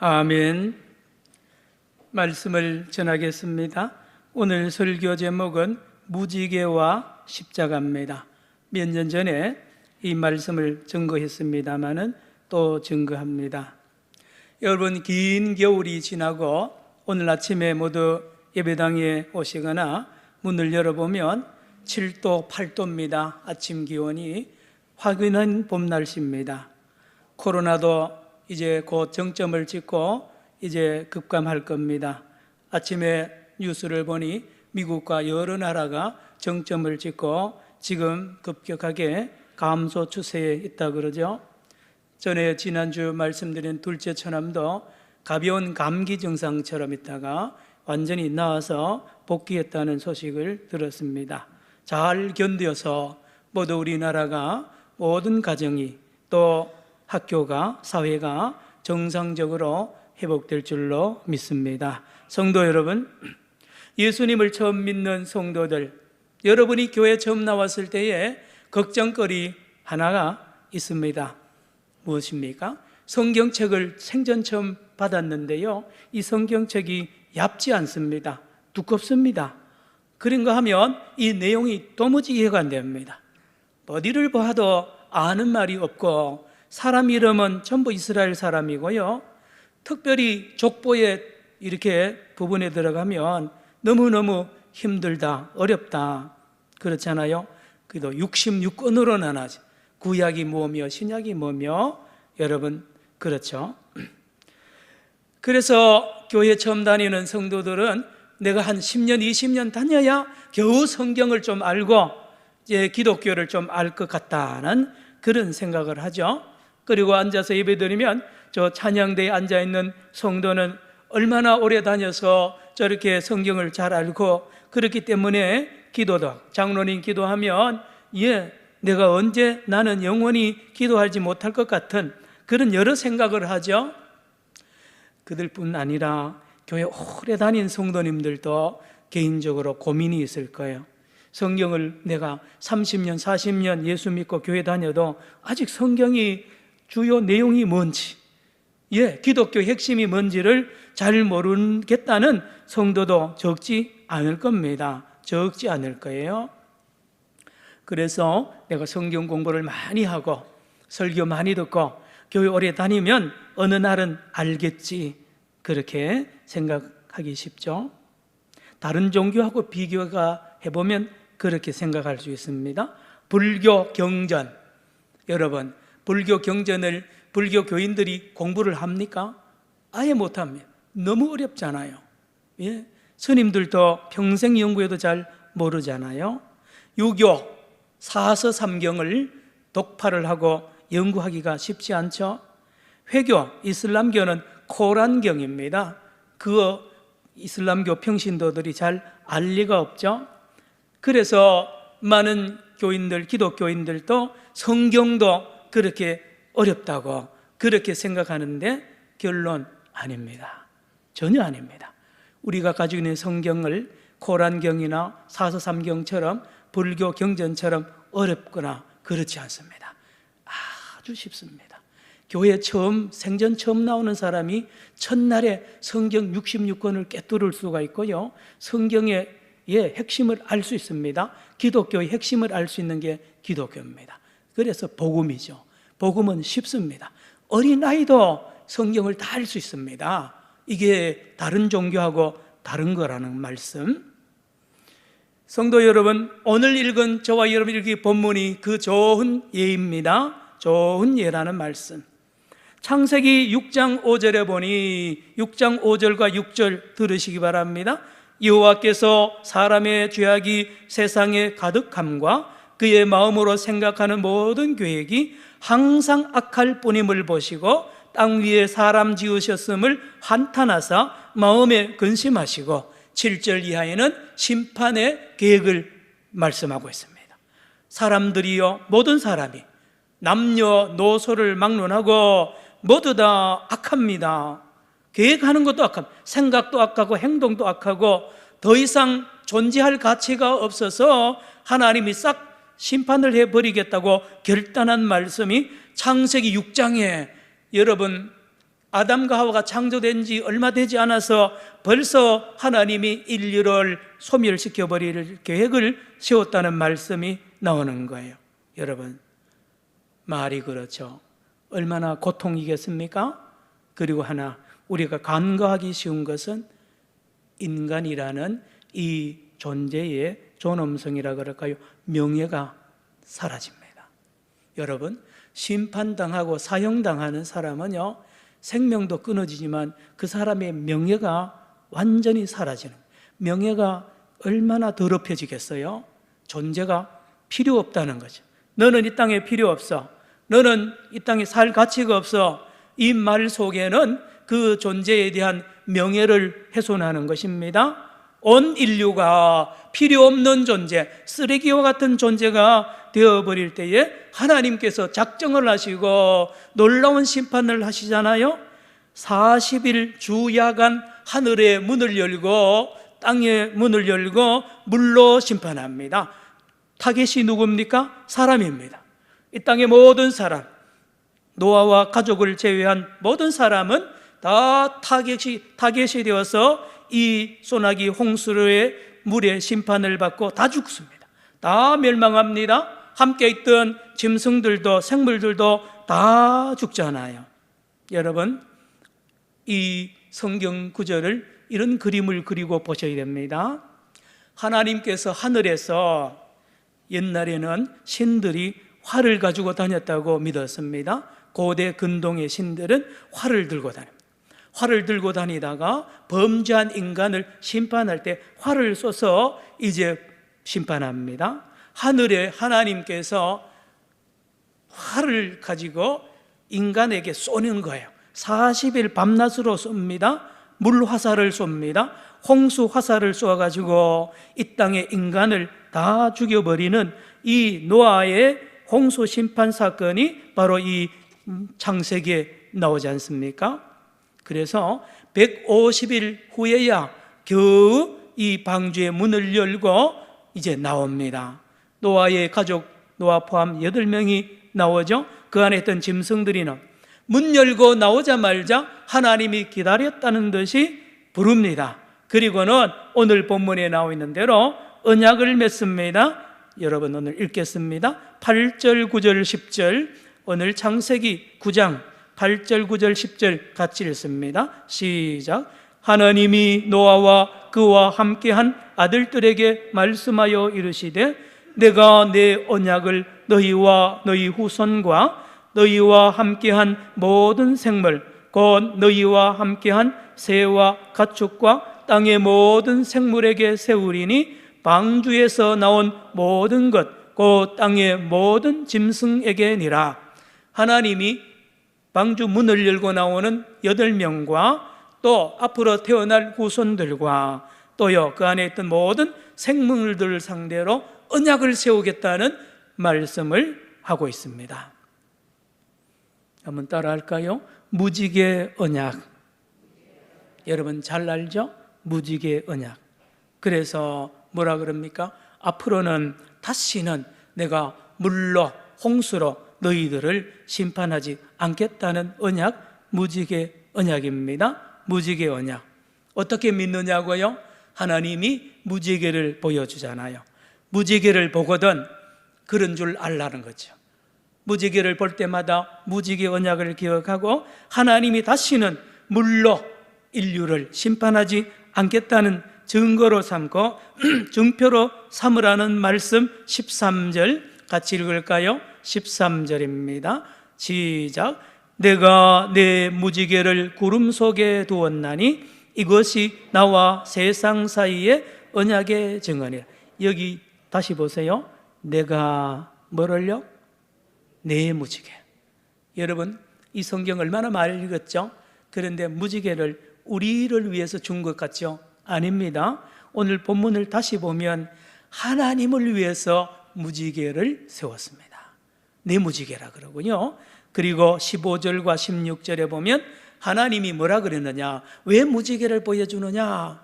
아멘. 말씀을 전하겠습니다. 오늘 설교 제목은 무지개와 십자가입니다. 몇 년 전에 이 말씀을 증거했습니다마는 또 증거합니다. 여러분, 긴 겨울이 지나고 오늘 아침에 모두 예배당에 오시거나 문을 열어보면 7도, 8도입니다. 아침 기온이 화끈한 봄 날씨입니다. 코로나도 이제 곧 정점을 찍고 이제 급감할 겁니다. 아침에 뉴스를 보니 미국과 여러 나라가 정점을 찍고 지금 급격하게 감소 추세에 있다 그러죠. 전에 지난주 말씀드린 둘째 처남도 가벼운 감기 증상처럼 있다가 완전히 나아서 복귀했다는 소식을 들었습니다. 잘 견뎌서 모두 우리나라가 모든 가정이 또 학교가 사회가 정상적으로 회복될 줄로 믿습니다. 성도 여러분, 예수님을 처음 믿는 성도들, 여러분이 교회 처음 나왔을 때에 걱정거리 하나가 있습니다. 무엇입니까? 성경책을 생전 처음 받았는데요, 이 성경책이 얇지 않습니다. 두껍습니다. 그런가 하면 이 내용이 도무지 이해가 안 됩니다. 어디를 봐도 아는 말이 없고 사람 이름은 전부 이스라엘 사람이고요, 특별히 족보에 이렇게 부분에 들어가면 너무너무 힘들다, 어렵다 그렇잖아요. 그래도 66권으로 나눠지, 구약이 뭐며 신약이 뭐며, 여러분 그렇죠. 그래서 교회 처음 다니는 성도들은 내가 한 10년, 20년 다녀야 겨우 성경을 좀 알고 이제 기독교를 좀 알 것 같다는 그런 생각을 하죠. 그리고 앉아서 예배드리면 저 찬양대에 앉아있는 성도는 얼마나 오래 다녀서 저렇게 성경을 잘 알고, 그렇기 때문에 기도도, 장로님 기도하면 내가 언제 나는 영원히 기도하지 못할 것 같은 그런 여러 생각을 하죠. 그들뿐 아니라 교회 오래 다닌 성도님들도 개인적으로 고민이 있을 거예요. 성경을 내가 30년, 40년 예수 믿고 교회 다녀도 아직 성경이 주요 내용이 뭔지, 기독교 핵심이 뭔지를 잘 모르겠다는 성도도 적지 않을 겁니다. 적지 않을 거예요. 그래서 내가 성경 공부를 많이 하고 설교 많이 듣고 교회 오래 다니면 어느 날은 알겠지, 그렇게 생각하기 쉽죠. 다른 종교하고 비교가 해보면 그렇게 생각할 수 있습니다. 불교 경전, 여러분, 불교 경전을 불교 교인들이 공부를 합니까? 아예 못합니다. 너무 어렵잖아요. 스님들도 평생 연구해도 잘 모르잖아요. 유교 사서삼경을 독파를 하고 연구하기가 쉽지 않죠. 회교, 이슬람교는 코란경입니다. 그 이슬람교 평신도들이 잘 알 리가 없죠. 그래서 많은 교인들, 기독교인들도 성경도 그렇게 어렵다고 그렇게 생각하는데 결론 아닙니다. 전혀 아닙니다. 우리가 가지고 있는 성경을 코란경이나 사서삼경처럼 불교 경전처럼 어렵거나 그렇지 않습니다. 아주 쉽습니다. 교회 생전 처음 나오는 사람이 첫날에 성경 66권을 꿰뚫을 수가 있고요, 성경의 핵심을 알 수 있습니다. 기독교의 핵심을 알 수 있는 게 기독교입니다. 그래서 복음이죠. 복음은 쉽습니다. 어린아이도 성경을 다 알 수 있습니다. 이게 다른 종교하고 다른 거라는 말씀. 성도 여러분, 오늘 읽은 저와 여러분 읽기 본문이 그 좋은 예입니다. 좋은 예라는 말씀. 창세기 6장 5절에 보니 6장 5절과 6절 들으시기 바랍니다. 여호와께서 사람의 죄악이 세상에 가득함과 그의 마음으로 생각하는 모든 계획이 항상 악할 뿐임을 보시고 땅 위에 사람 지으셨음을 한탄하사 마음에 근심하시고 7절 이하에는 심판의 계획을 말씀하고 있습니다. 사람들이요, 모든 사람이 남녀노소를 막론하고 모두 다 악합니다. 계획하는 것도 악합니다. 생각도 악하고 행동도 악하고 더 이상 존재할 가치가 없어서 하나님이 싹 심판을 해버리겠다고 결단한 말씀이 창세기 6장에 여러분 아담과 하와가 창조된 지 얼마 되지 않아서 벌써 하나님이 인류를 소멸시켜 버릴 계획을 세웠다는 말씀이 나오는 거예요. 여러분, 말이 그렇죠. 얼마나 고통이겠습니까? 그리고 하나, 우리가 간과하기 쉬운 것은 인간이라는 이 존재의 존엄성이라 그럴까요? 명예가 사라집니다. 여러분, 심판당하고 사형당하는 사람은요, 생명도 끊어지지만 그 사람의 명예가 완전히 사라지는, 명예가 얼마나 더럽혀지겠어요? 존재가 필요 없다는 거죠. 너는 이 땅에 필요 없어. 너는 이 땅에 살 가치가 없어. 이 말 속에는 그 존재에 대한 명예를 훼손하는 것입니다. 온 인류가 필요 없는 존재, 쓰레기와 같은 존재가 되어버릴 때에 하나님께서 작정을 하시고 놀라운 심판을 하시잖아요. 40일 주야간 하늘의 문을 열고 땅의 문을 열고 물로 심판합니다. 타겟이 누굽니까? 사람입니다. 이 땅의 모든 사람, 노아와 가족을 제외한 모든 사람은 다 타겟이 되어서 이 소나기 홍수의 물의 심판을 받고 다 죽습니다. 다 멸망합니다. 함께 있던 짐승들도 생물들도 다 죽잖아요. 여러분, 이 성경 구절을, 이런 그림을 그리고 보셔야 됩니다. 하나님께서 하늘에서, 옛날에는 신들이 활을 가지고 다녔다고 믿었습니다. 고대 근동의 신들은 활을 들고 다닙니다. 활을 들고 다니다가 범죄한 인간을 심판할 때 활을 쏘서 이제 심판합니다. 하늘에 하나님께서 활을 가지고 인간에게 쏘는 거예요. 40일 밤낮으로 쏩니다. 물 화살을 쏩니다. 홍수 화살을 쏘아가지고 이 땅의 인간을 다 죽여버리는 이 노아의 홍수 심판 사건이 바로 이 창세기에 나오지 않습니까? 그래서 150일 후에야 겨우 이 방주의 문을 열고 이제 나옵니다. 노아의 가족, 노아 포함 8명이 나오죠. 그 안에 있던 짐승들이는 문 열고 나오자마자 하나님이 기다렸다는 듯이 부릅니다. 그리고는 오늘 본문에 나와 있는 대로 언약을 맺습니다. 여러분, 오늘 읽겠습니다. 8절, 9절, 10절, 오늘 창세기 9장 8절, 9절, 10절 같이 읽습니다. 시작. 하나님이 노아와 그와 함께한 아들들에게 말씀하여 이르시되 내가 내 언약을 너희와 너희 후손과 너희와 함께한 모든 생물 곧 너희와 함께한 새와 가축과 땅의 모든 생물에게 세우리니 방주에서 나온 모든 것 곧 땅의 모든 짐승에게니라. 하나님이 방주 문을 열고 나오는 8명과 또 앞으로 태어날 후손들과 또요 그 안에 있던 모든 생물들을 상대로 언약을 세우겠다는 말씀을 하고 있습니다. 한번 따라할까요? 무지개 언약. 여러분 잘 알죠? 무지개 언약. 그래서 뭐라 그럽니까? 앞으로는 다시는 내가 물로 홍수로 너희들을 심판하지 않겠다는 언약, 무지개 언약입니다. 무지개 언약. 어떻게 믿느냐고요? 하나님이 무지개를 보여주잖아요. 무지개를 보거든 그런 줄 알라는 거죠. 무지개를 볼 때마다 무지개 언약을 기억하고 하나님이 다시는 물로 인류를 심판하지 않겠다는 증거로 삼고 증표로 삼으라는 말씀 13절 같이 읽을까요? 13절입니다. 시작. 내가 내 무지개를 구름 속에 두었나니 이것이 나와 세상 사이의 언약의 증언이라. 여기 다시 보세요. 내가 뭐를요? 내 무지개. 여러분 이 성경 얼마나 많이 읽었죠? 그런데 무지개를 우리를 위해서 준 것 같죠? 아닙니다. 오늘 본문을 다시 보면 하나님을 위해서 무지개를 세웠습니다. 내 무지개라 그러군요. 그리고 15절과 16절에 보면 하나님이 뭐라 그랬느냐? 왜 무지개를 보여주느냐?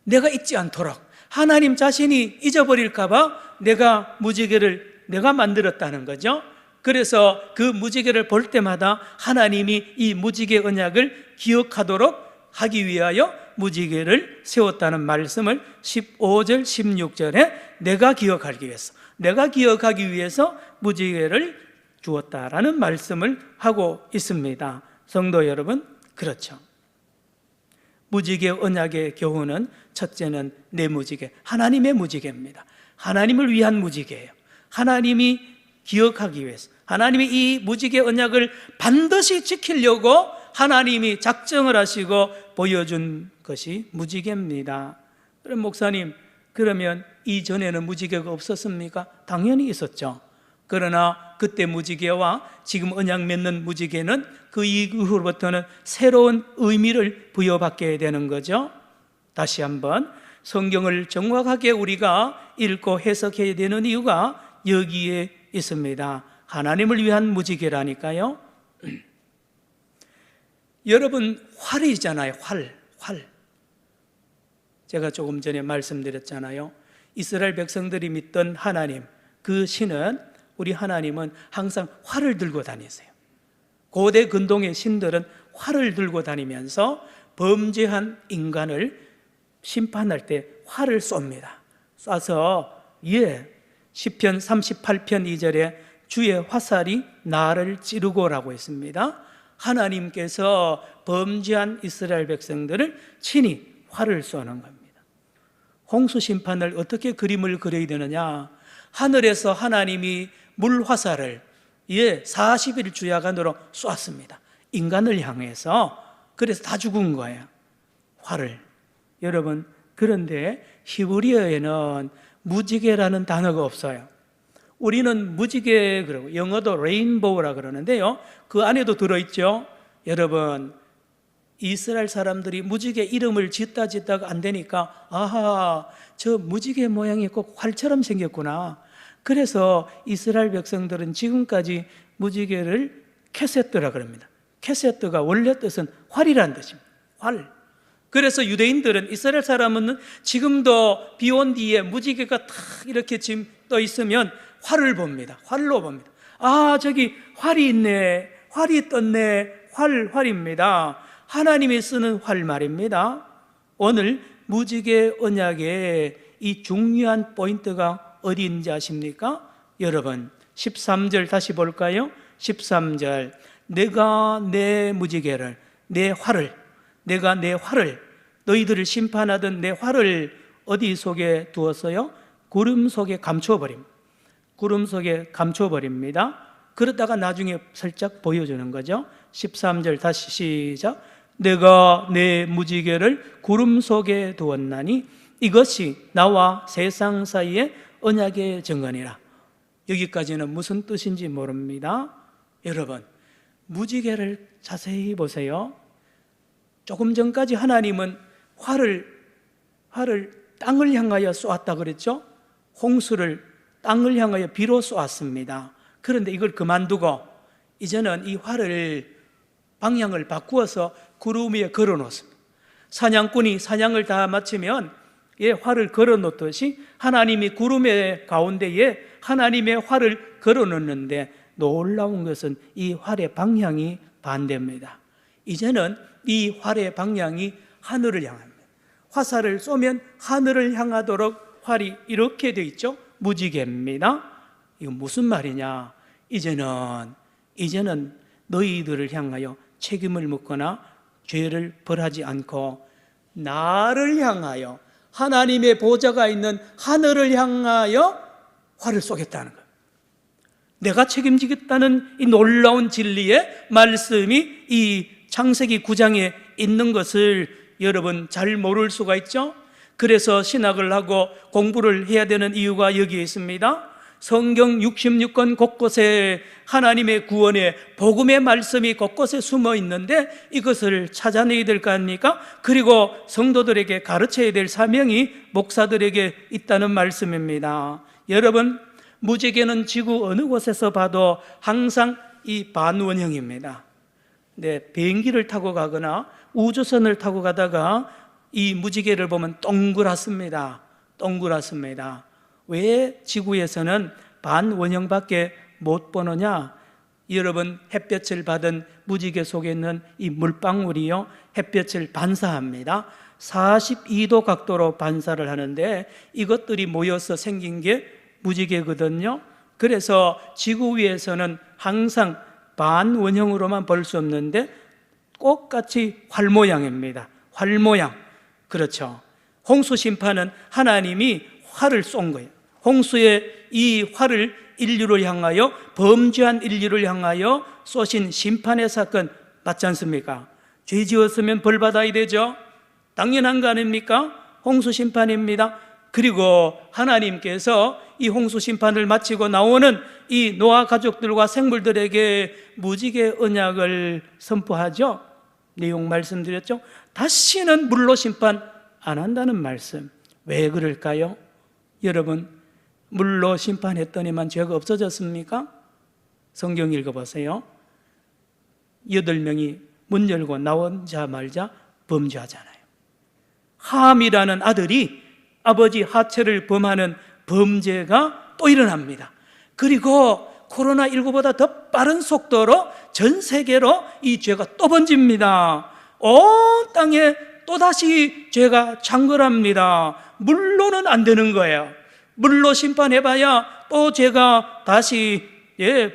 내가 잊지 않도록, 하나님 자신이 잊어버릴까 봐 내가 무지개를 내가 만들었다는 거죠. 그래서 그 무지개를 볼 때마다 하나님이 이 무지개 언약을 기억하도록 하기 위하여 무지개를 세웠다는 말씀을 15절, 16절에 내가 기억하기 위해서 무지개를 주었다라는 말씀을 하고 있습니다. 성도 여러분, 그렇죠. 무지개 언약의 교훈은 첫째는 내 무지개, 하나님의 무지개입니다. 하나님을 위한 무지개예요. 하나님이 기억하기 위해서, 하나님이 이 무지개 언약을 반드시 지키려고 하나님이 작정을 하시고 보여준 것이 무지개입니다. 그럼 목사님, 그러면 이전에는 무지개가 없었습니까? 당연히 있었죠. 그러나 그때 무지개와 지금 언약 맺는 무지개는 그 이후로부터는 새로운 의미를 부여받게 되는 거죠. 다시 한번 성경을 정확하게 우리가 읽고 해석해야 되는 이유가 여기에 있습니다. 하나님을 위한 무지개라니까요. 여러분, 활이잖아요. 활. 제가 조금 전에 말씀드렸잖아요. 이스라엘 백성들이 믿던 하나님, 그 신은, 우리 하나님은 항상 활을 들고 다니세요. 고대 근동의 신들은 활을 들고 다니면서 범죄한 인간을 심판할 때 활을 쏩니다. 쏴서 시편 38편 2절에 주의 화살이 나를 찌르고라고 했습니다. 하나님께서 범죄한 이스라엘 백성들을 친히 활을 쏘는 겁니다. 홍수 심판을 어떻게 그림을 그려야 되느냐? 하늘에서 하나님이 물화살을 40일 주야간으로 쏘았습니다. 인간을 향해서. 그래서 다 죽은 거예요, 활을. 여러분, 그런데 히브리어에는 무지개라는 단어가 없어요. 우리는 무지개, 그러고 영어도 레인보우라 그러는데요, 그 안에도 들어있죠. 여러분, 이스라엘 사람들이 무지개 이름을 짓다가 안 되니까, 아하, 저 무지개 모양이 꼭 활처럼 생겼구나. 그래서 이스라엘 백성들은 지금까지 무지개를 케세트라 그럽니다. 케세트가 원래 뜻은 활이라는 뜻입니다. 활. 그래서 유대인들은, 이스라엘 사람은 지금도 비 온 뒤에 무지개가 탁 이렇게 지금 떠 있으면 활을 봅니다. 활로 봅니다. 아, 저기 활이 있네, 활이 떴네. 활입니다. 하나님이 쓰는 활 말입니다. 오늘 무지개 언약의 이 중요한 포인트가 어디인지 아십니까? 여러분, 13절 다시 볼까요? 13절, 내가 내 무지개를, 내가 내 활을, 너희들을 심판하던 내 활을 어디 속에 두었어요? 구름 속에 감춰버립니다. 구름 속에 감춰버립니다. 그러다가 나중에 살짝 보여주는 거죠. 13절 다시 시작. 내가 내 무지개를 구름 속에 두었나니 이것이 나와 세상 사이의 언약의 증거니라. 여기까지는 무슨 뜻인지 모릅니다. 여러분, 무지개를 자세히 보세요. 조금 전까지 하나님은 활을 땅을 향하여 쏘았다 그랬죠. 홍수를 땅을 향하여 비로 쏘았습니다. 그런데 이걸 그만두고 이제는 이 활을 방향을 바꾸어서 구름 위에 걸어 놓습니다. 사냥꾼이 사냥을 다 마치면 활을 걸어 놓듯이 하나님이 구름의 가운데에 하나님의 활을 걸어 놓는데, 놀라운 것은 이 활의 방향이 반대입니다. 이제는 이 활의 방향이 하늘을 향합니다. 화살을 쏘면 하늘을 향하도록 활이 이렇게 되어 있죠. 무지개입니다. 이건 무슨 말이냐? 이제는 너희들을 향하여 책임을 묻거나 죄를 벌하지 않고 나를 향하여, 하나님의 보좌가 있는 하늘을 향하여 활을 쏘겠다는 거예요. 내가 책임지겠다는 이 놀라운 진리의 말씀이 이 창세기 9장에 있는 것을 여러분 잘 모를 수가 있죠. 그래서 신학을 하고 공부를 해야 되는 이유가 여기에 있습니다. 성경 66권 곳곳에 하나님의 구원의 복음의 말씀이 곳곳에 숨어 있는데 이것을 찾아내야 될 거 아닙니까? 그리고 성도들에게 가르쳐야 될 사명이 목사들에게 있다는 말씀입니다. 여러분, 무지개는 지구 어느 곳에서 봐도 항상 이 반원형입니다. 비행기를 타고 가거나 우주선을 타고 가다가 이 무지개를 보면 동그랗습니다. 왜 지구에서는 반원형밖에 못 보느냐? 여러분, 햇볕을 받은 무지개 속에 있는 이 물방울이요, 햇볕을 반사합니다. 42도 각도로 반사를 하는데 이것들이 모여서 생긴 게 무지개거든요. 그래서 지구 위에서는 항상 반원형으로만 볼 수 없는데 똑같이 활 모양입니다. 활 모양. 그렇죠. 홍수 심판은 하나님이 활을 쏜 거예요. 홍수의 이 활을 인류를 향하여, 범죄한 인류를 향하여 쏘신 심판의 사건 맞지 않습니까? 죄 지었으면 벌 받아야 되죠. 당연한 거 아닙니까? 홍수 심판입니다. 그리고 하나님께서 이 홍수 심판을 마치고 나오는 이 노아 가족들과 생물들에게 무지개 언약을 선포하죠. 내용 말씀드렸죠. 다시는 물로 심판 안 한다는 말씀. 왜 그럴까요? 여러분, 물로 심판했더니만 죄가 없어졌습니까? 성경 읽어보세요. 8명이 문 열고 나오자마자 범죄하잖아요. 함이라는 아들이 아버지 하체를 범하는 범죄가 또 일어납니다. 그리고 코로나19보다 더 빠른 속도로 전 세계로 이 죄가 또 번집니다. 온 땅에 또다시 죄가 창궐합니다. 물로는 안 되는 거예요. 물로 심판해봐야 또 죄가 다시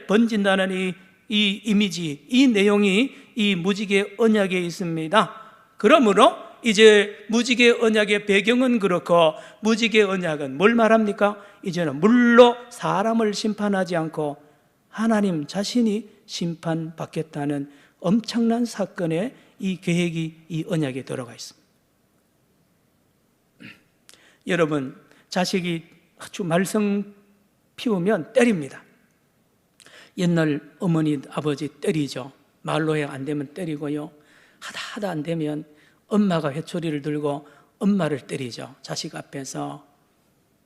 번진다는 이 이미지, 이 내용이 이 무지개 언약에 있습니다. 그러므로 이제 무지개 언약의 배경은 그렇고, 무지개 언약은 뭘 말합니까? 이제는 물로 사람을 심판하지 않고 하나님 자신이 심판받겠다는 엄청난 사건의 이 계획이 이 언약에 들어가 있습니다. 여러분, 자식이 아주 말썽 피우면 때립니다. 옛날 어머니, 아버지 때리죠. 말로 해 안 되면 때리고요. 하다 안 되면 엄마가 회초리를 들고 엄마를 때리죠. 자식 앞에서.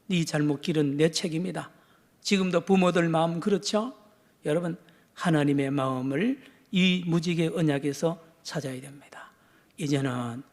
네 잘못 길은 내 책임이다. 지금도 부모들 마음 그렇죠? 여러분, 하나님의 마음을 이 무지개 언약에서 찾아야 됩니다. 이제는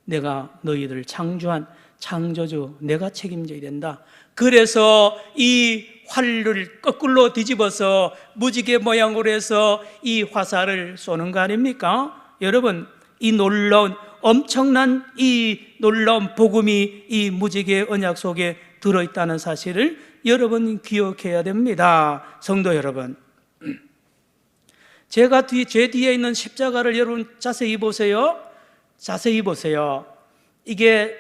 내가 너희들을 창조한 창조주 내가 책임져야 된다. 그래서 이 활을 거꾸로 뒤집어서 무지개 모양으로 해서 이 화살을 쏘는 거 아닙니까? 여러분, 이 놀라운, 엄청난 이 놀라운 복음이 이 무지개 언약 속에 들어있다는 사실을 여러분 기억해야 됩니다. 성도 여러분, 제 뒤에 있는 십자가를 여러분 자세히 보세요. 자세히 보세요. 이게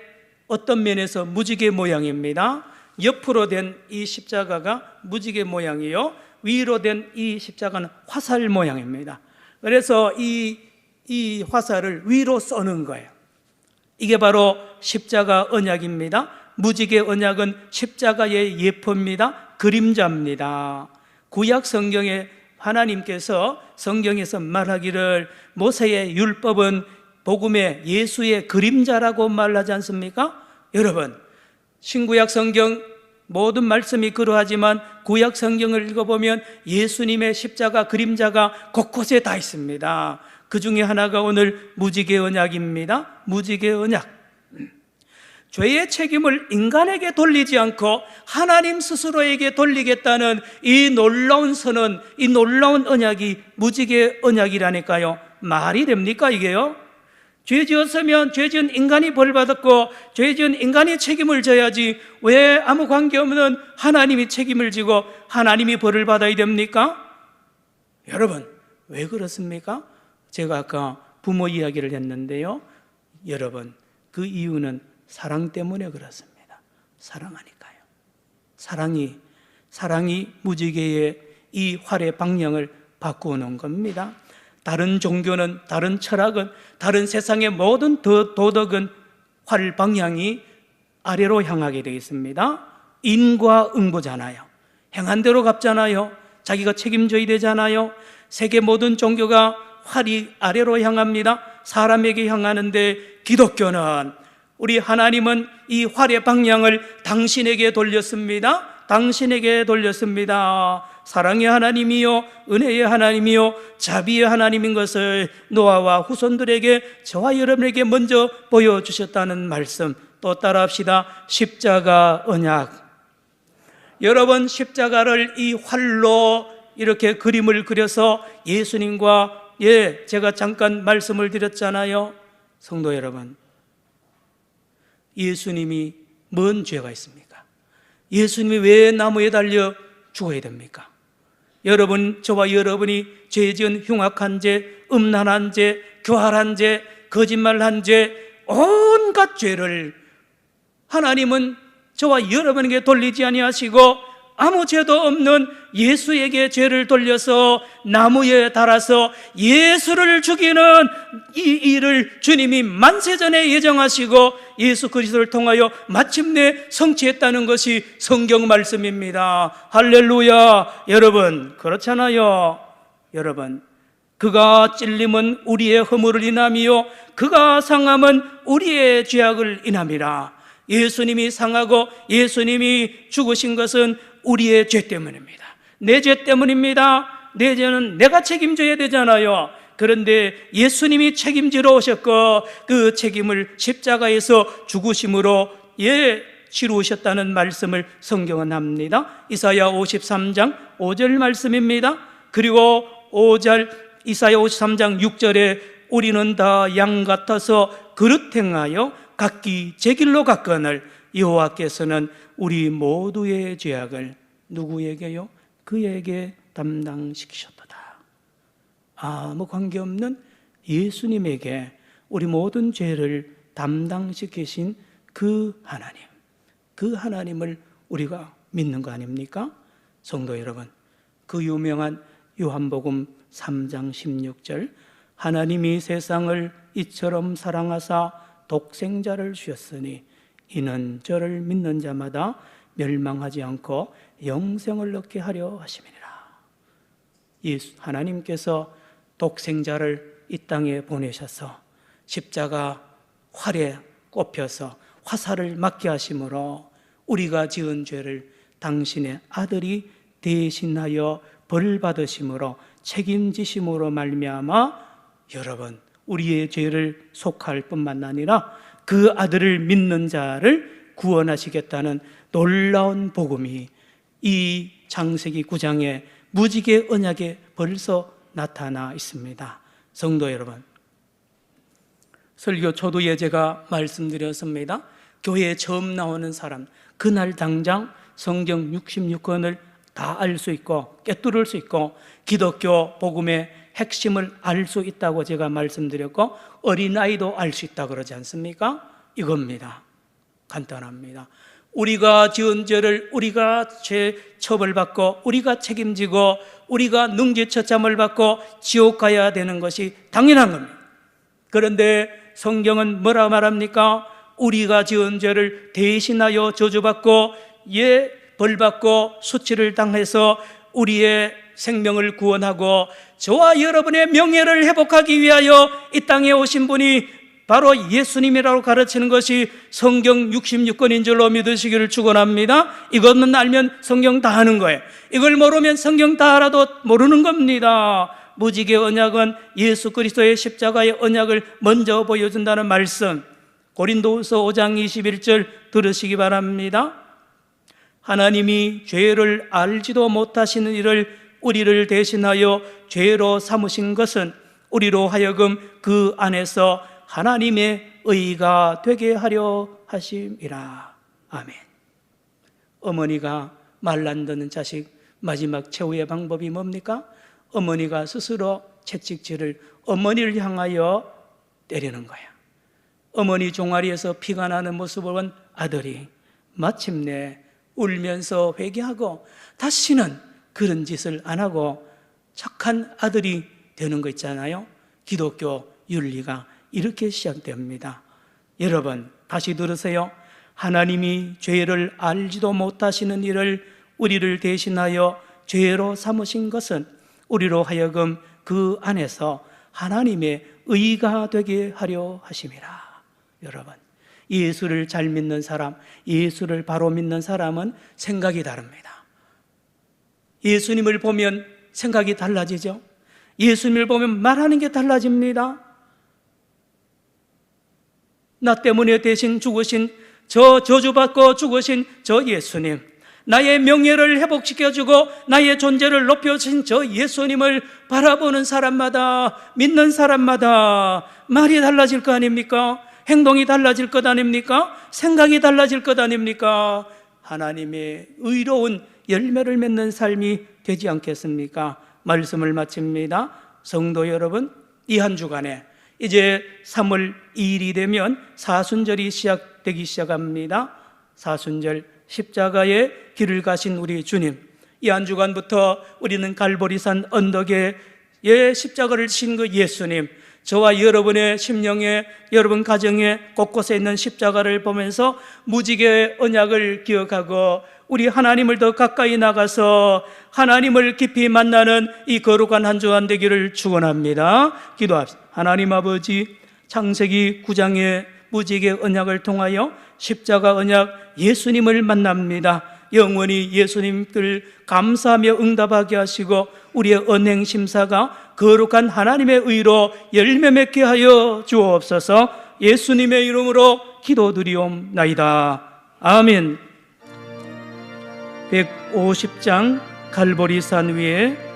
어떤 면에서 무지개 모양입니다. 옆으로 된 이 십자가가 무지개 모양이요, 위로 된 이 십자가는 화살 모양입니다. 그래서 이 화살을 위로 쏘는 거예요. 이게 바로 십자가 언약입니다. 무지개 언약은 십자가의 예표입니다. 그림자입니다. 구약 성경에 하나님께서 성경에서 말하기를 모세의 율법은 복음의 예수의 그림자라고 말하지 않습니까? 여러분, 신구약 성경 모든 말씀이 그러하지만 구약 성경을 읽어보면 예수님의 십자가 그림자가 곳곳에 다 있습니다. 그 중에 하나가 오늘 무지개 언약입니다. 무지개 언약. 죄의 책임을 인간에게 돌리지 않고 하나님 스스로에게 돌리겠다는 이 놀라운 선언, 이 놀라운 언약이 무지개 언약이라니까요. 말이 됩니까 이게요? 죄 지었으면 죄 지은 인간이 벌 받았고 죄 지은 인간이 책임을 져야지 왜 아무 관계없는 하나님이 책임을 지고 하나님이 벌을 받아야 됩니까? 여러분, 왜 그렇습니까? 제가 아까 부모 이야기를 했는데요, 여러분, 그 이유는 사랑 때문에 그렇습니다. 사랑하니까요. 사랑이 무지개의 이 활의 방향을 바꾸는 겁니다. 다른 종교는, 다른 철학은, 다른 세상의 모든 도덕은 활 방향이 아래로 향하게 되어 있습니다. 인과 응보잖아요. 행한 대로 갚잖아요. 자기가 책임져야 되잖아요. 세계 모든 종교가 활이 아래로 향합니다. 사람에게 향하는데 기독교는, 우리 하나님은 이 활의 방향을 당신에게 돌렸습니다. 당신에게 돌렸습니다. 사랑의 하나님이요, 은혜의 하나님이요, 자비의 하나님인 것을 노아와 후손들에게, 저와 여러분에게 먼저 보여주셨다는 말씀. 또 따라합시다. 십자가 언약. 여러분, 십자가를 이 활로 이렇게 그림을 그려서 예수님과 제가 잠깐 말씀을 드렸잖아요. 성도 여러분, 예수님이 뭔 죄가 있습니까? 예수님이 왜 나무에 달려 죽어야 됩니까? 여러분, 저와 여러분이 죄 지은 흉악한 죄, 음란한 죄, 교활한 죄, 거짓말한 죄, 온갖 죄를 하나님은 저와 여러분에게 돌리지 아니하시고 아무 죄도 없는 예수에게 죄를 돌려서 나무에 달아서 예수를 죽이는 이 일을 주님이 만세전에 예정하시고 예수 그리스도를 통하여 마침내 성취했다는 것이 성경 말씀입니다. 할렐루야. 여러분, 그렇잖아요. 여러분, 그가 찔림은 우리의 허물을 인하며 그가 상함은 우리의 죄악을 인함이라. 예수님이 상하고 예수님이 죽으신 것은 우리의 죄 때문입니다. 내 죄 때문입니다. 내 죄는 내가 책임져야 되잖아요. 그런데 예수님이 책임지러 오셨고 그 책임을 십자가에서 죽으심으로 치루셨다는 말씀을 성경은 합니다. 이사야 53장 5절 말씀입니다. 그리고 5절 이사야 53장 6절에 우리는 다 양 같아서 그릇 행하여 각기 제 길로 갔거늘 여호와께서는 우리 모두의 죄악을 누구에게요? 그에게 담당시키셨도다. 아무 관계없는 예수님에게 우리 모든 죄를 담당시키신 그 하나님, 그 하나님을 우리가 믿는 거 아닙니까? 성도 여러분, 그 유명한 요한복음 3장 16절 하나님이 세상을 이처럼 사랑하사 독생자를 주셨으니 이는 저를 믿는 자마다 멸망하지 않고 영생을 얻게 하려 하심이니라. 하나님께서 독생자를 이 땅에 보내셔서 십자가 활에 꼽혀서 화살을 맞게 하심으로 우리가 지은 죄를 당신의 아들이 대신하여 벌 받으심으로 책임지심으로 말미암아 여러분, 우리의 죄를 속할 뿐만 아니라 그 아들을 믿는 자를 구원하시겠다는 놀라운 복음이 이 창세기 9장의 무지개 언약에 벌써 나타나 있습니다. 성도 여러분, 설교 초두에 제가 말씀드렸습니다. 교회에 처음 나오는 사람, 그날 당장 성경 66권을 다 알 수 있고 꿰뚫을 수 있고 기독교 복음의 핵심을 알 수 있다고 제가 말씀드렸고 어린아이도 알 수 있다고 그러지 않습니까? 이겁니다. 간단합니다. 우리가 지은 죄를 우리가 죄 처벌받고 우리가 책임지고 우리가 능지처참을 받고 지옥 가야 되는 것이 당연한 겁니다. 그런데 성경은 뭐라 말합니까? 우리가 지은 죄를 대신하여 저주받고 벌받고 수치를 당해서 우리의 생명을 구원하고 저와 여러분의 명예를 회복하기 위하여 이 땅에 오신 분이 바로 예수님이라고 가르치는 것이 성경 66권인 줄로 믿으시기를 축원합니다. 이것만 알면 성경 다 아는 거예요. 이걸 모르면 성경 다 알아도 모르는 겁니다. 무지개 언약은 예수 그리스도의 십자가의 언약을 먼저 보여준다는 말씀, 고린도후서 5장 21절 들으시기 바랍니다. 하나님이 죄를 알지도 못하시는 이를 우리를 대신하여 죄로 삼으신 것은 우리로 하여금 그 안에서 하나님의 의가 되게 하려 하심이라. 아멘. 어머니가 말 안 듣는 자식 마지막 최후의 방법이 뭡니까? 어머니가 스스로 채찍질을 어머니를 향하여 때리는 거야. 어머니 종아리에서 피가 나는 모습을 본 아들이 마침내 울면서 회개하고 다시는 그런 짓을 안 하고 착한 아들이 되는 거 있잖아요. 기독교 윤리가 이렇게 시작됩니다. 여러분, 다시 들으세요. 하나님이 죄를 알지도 못하시는 이를 우리를 대신하여 죄로 삼으신 것은 우리로 하여금 그 안에서 하나님의 의가 되게 하려 하심이라. 여러분, 예수를 잘 믿는 사람, 예수를 바로 믿는 사람은 생각이 다릅니다. 예수님을 보면 생각이 달라지죠. 예수님을 보면 말하는 게 달라집니다. 나 때문에 대신 죽으신 저 저주받고 죽으신 저 예수님, 나의 명예를 회복시켜주고 나의 존재를 높여주신 저 예수님을 바라보는 사람마다, 믿는 사람마다 말이 달라질 거 아닙니까? 행동이 달라질 것 아닙니까? 생각이 달라질 것 아닙니까? 하나님의 의로운 열매를 맺는 삶이 되지 않겠습니까? 말씀을 마칩니다. 성도 여러분, 이 한 주간에 이제 3월 2일이 되면 사순절이 시작되기 시작합니다. 사순절, 십자가의 길을 가신 우리 주님, 이 한 주간부터 우리는 갈보리산 언덕에 십자가를 진 그 예수님, 저와 여러분의 심령에, 여러분 가정에 곳곳에 있는 십자가를 보면서 무지개의 언약을 기억하고 우리 하나님을 더 가까이 나가서 하나님을 깊이 만나는 이 거룩한 한 주간 되기를 축원합니다. 기도합시다. 하나님 아버지, 창세기 9장의 무지개 언약을 통하여 십자가 언약 예수님을 만납니다. 영원히 예수님을 감사하며 응답하게 하시고 우리의 언행 심사가 거룩한 하나님의 의로 열매 맺게 하여 주옵소서. 예수님의 이름으로 기도드리옵나이다. 아멘. 150장 갈보리산 위에